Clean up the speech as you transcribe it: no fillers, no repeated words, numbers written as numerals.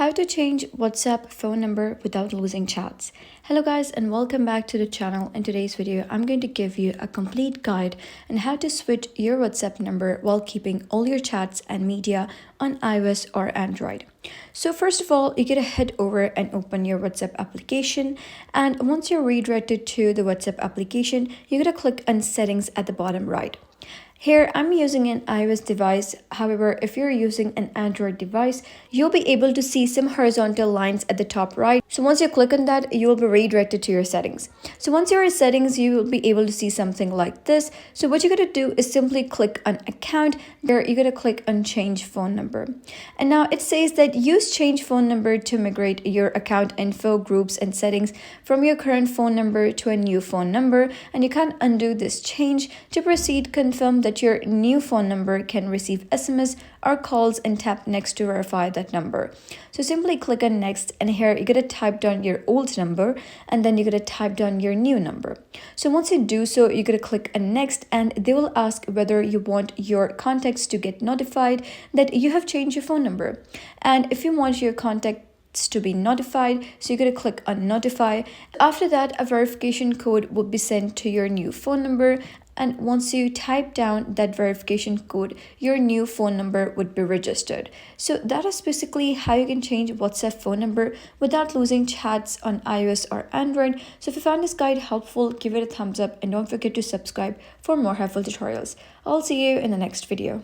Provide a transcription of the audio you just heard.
How to change WhatsApp phone number without losing chats. Hello guys and welcome back to the channel. In today's video, I'm going to give you a complete guide on how to switch your WhatsApp number while keeping all your chats and media on iOS or Android. So first of all, you gotta head over and open your WhatsApp application, and once you're redirected to the WhatsApp application, you gotta click on settings at the bottom right. Here, I'm using an iOS device. However, if you're using an Android device, you'll be able to see some horizontal lines at the top right. So once you click on that, you'll be redirected to your settings. So once you're in settings, you will be able to see something like this. So what you gotta do is simply click on account. There, you gotta click on change phone number. And now it says that use change phone number to migrate your account info, groups, and settings from your current phone number to a new phone number. And you can't undo this change. To proceed, confirm that your new phone number can receive SMS or calls and tap next to verify that number. So simply click on next, and here you gotta type down your old number and then you gotta type down your new number. So once you do so, you gotta click on next, and they will ask whether you want your contacts to get notified that you have changed your phone number. And if you want your contacts to be notified, so you're going to click on notify. After that, a verification code will be sent to your new phone number, and once you type down that verification code, your new phone number would be registered. So that is basically how you can change WhatsApp phone number without losing chats on iOS or Android. So if you found this guide helpful, give it a thumbs up and don't forget to subscribe for more helpful tutorials. I'll see you in the next video.